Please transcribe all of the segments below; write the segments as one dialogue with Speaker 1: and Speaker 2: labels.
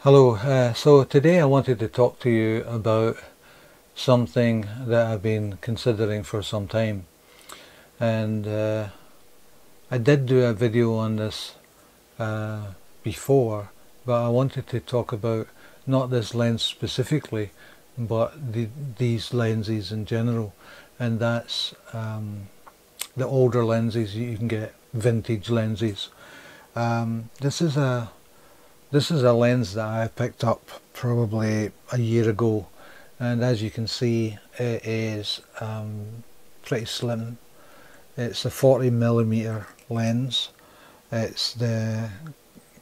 Speaker 1: Hello, so today I wanted to talk to you about something that I've been considering for some time, and I did do a video on this before, but I wanted to talk about not this lens specifically, but these lenses in general, and that's the older lenses. You can get vintage lenses. This is a lens that I picked up probably a year ago, and as you can see it is pretty slim. It's a 40mm lens. It's the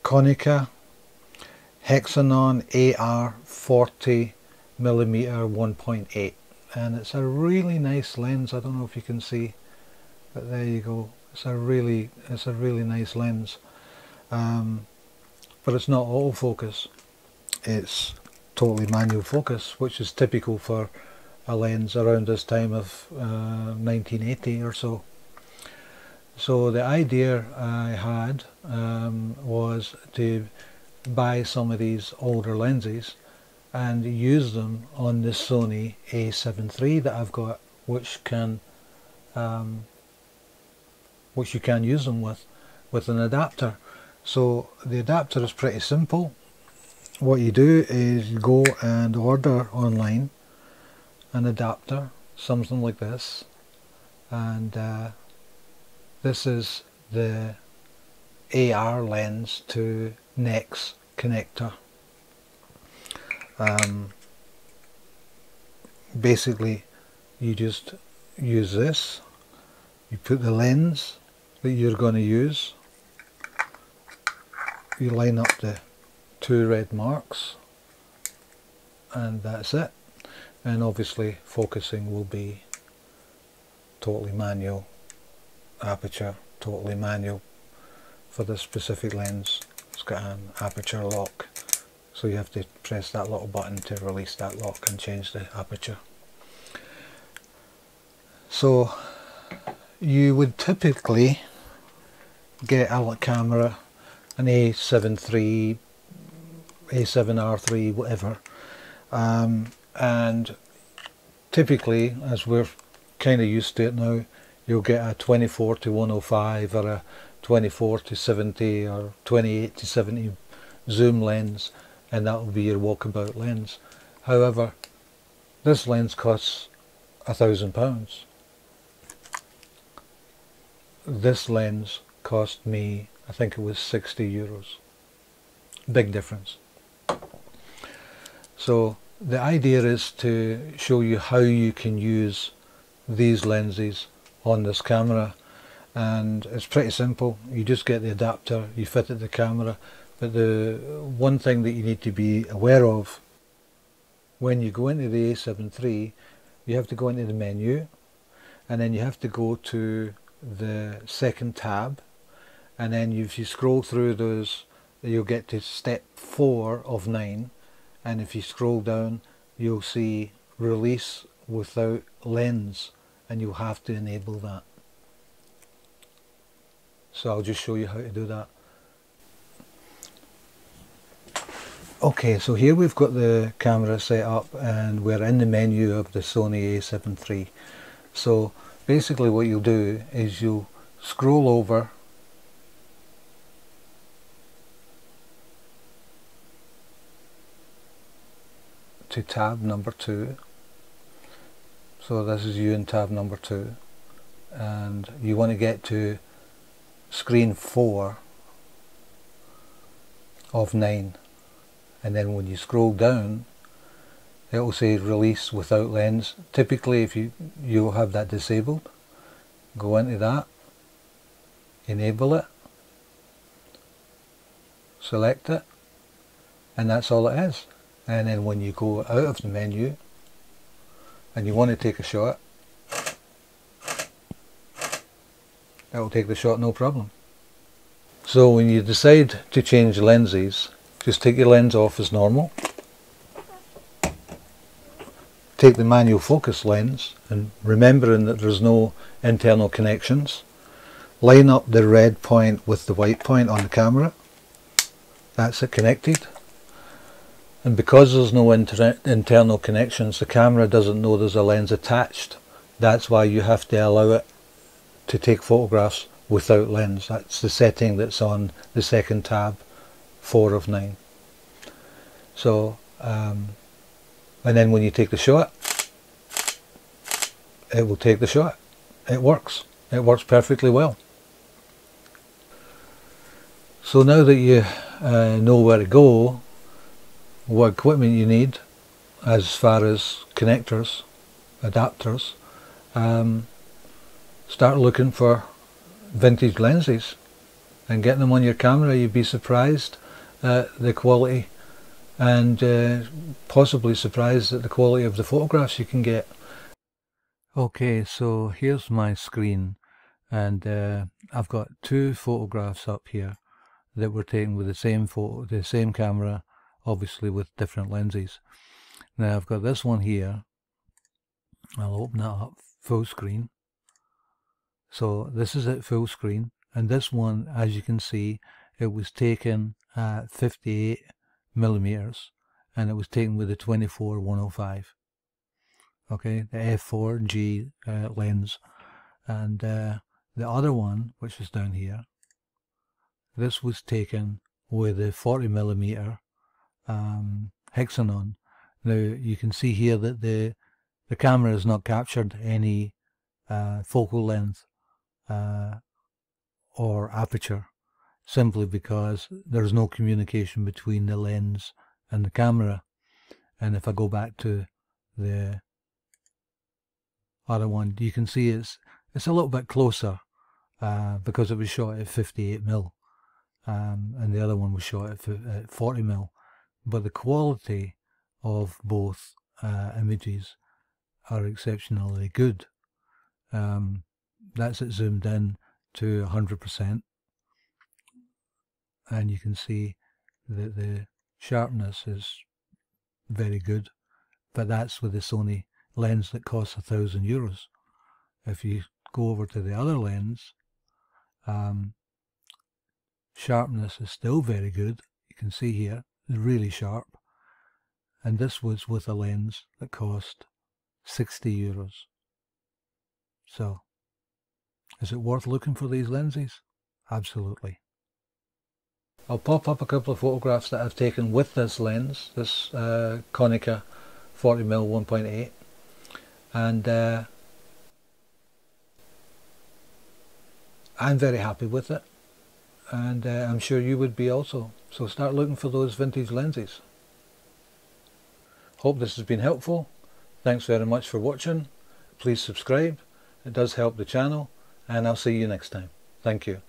Speaker 1: Konica Hexanon AR40mm 1.8, and it's a really nice lens. I don't know if you can see, but there you go. It's a really nice lens. But it's not autofocus, it's totally manual focus, which is typical for a lens around this time of 1980 or so. So the idea I had was to buy some of these older lenses and use them on this Sony A7 III that I've got, which you can use them with an adapter. So the adapter is pretty simple. What you do is you go and order online an adapter, something like this, and this is the AR lens to NEX connector. Basically you just use this, you put the lens that you're going to use, you line up the two red marks, and that's it. And obviously focusing will be totally manual, aperture totally manual for this specific lens. It's got an aperture lock, so you have to press that little button to release that lock and change the aperture. So you would typically get a camera, an A7 III, A7R3, whatever, and typically, as we're kind of used to it now, you'll get a 24-105 or a 24-70 or 28-70 zoom lens, and that will be your walkabout lens. However, this lens costs £1,000. This lens cost me, I think it was €60. Big difference. So the idea is to show you how you can use these lenses on this camera, and it's pretty simple. You just get the adapter, you fit it to the camera, but the one thing that you need to be aware of when you go into the A7 III, you have to go into the menu, and then you have to go to the second tab, and then if you scroll through those, you'll get to step 4 of 9, and if you scroll down you'll see release without lens, and you'll have to enable that. So I'll just show you how to do that. Okay, so here we've got the camera set up and we're in the menu of the Sony A7 III. So basically what you'll do is you'll scroll over to tab number 2. So this is you in tab number 2, and you want to get to screen 4 of 9, and then when you scroll down it will say release without lens. Typically if you'll have that disabled, go into that, enable it, select it, and that's all it is. And then when you go out of the menu and you want to take a shot, it will take the shot no problem. So when you decide to change lenses, just take your lens off as normal, take the manual focus lens, and remembering that there's no internal connections, line up the red point with the white point on the camera, that's it connected. and because there's no internal connections, the camera doesn't know there's a lens attached. That's why you have to allow it to take photographs without lens. That's the setting that's on the second tab, 4 of 9. So and then when you take the shot, it will take the shot. It works perfectly well. So now that you know where to go, what equipment you need as far as connectors, adapters, start looking for vintage lenses and get them on your camera. You'd be surprised at the quality, and possibly surprised at the quality of the photographs you can get. Okay, so here's my screen, and I've got 2 photographs up here that were taken with the same camera, obviously with different lenses. Now I've got this one here. I'll open that up full screen. So this is at full screen, and this one, as you can see, it was taken at 58 millimeters, and it was taken with a 24-105. Okay, the f4G lens. And the other one, which is down here, this was taken with a 40 millimeter hexagon. Now you can see here that the camera has not captured any focal length or aperture, simply because there's no communication between the lens and the camera. And if I go back to the other one, you can see it's a little bit closer because it was shot at 58 mil, and the other one was shot at 40 mil. But the quality of both images are exceptionally good. That's it zoomed in to 100%, and you can see that the sharpness is very good, but that's with the Sony lens that costs €1,000. If you go over to the other lens, sharpness is still very good. You can see here, it's really sharp, and this was with a lens that cost €60. So is it worth looking for these lenses? Absolutely. I'll pop up a couple of photographs that I've taken with this lens, this Konica 40mm 1.8, and I'm very happy with it, and I'm sure you would be also. So start looking for those vintage lenses. Hope this has been helpful. Thanks very much for watching. Please subscribe, it does help the channel, and I'll see you next time. Thank you.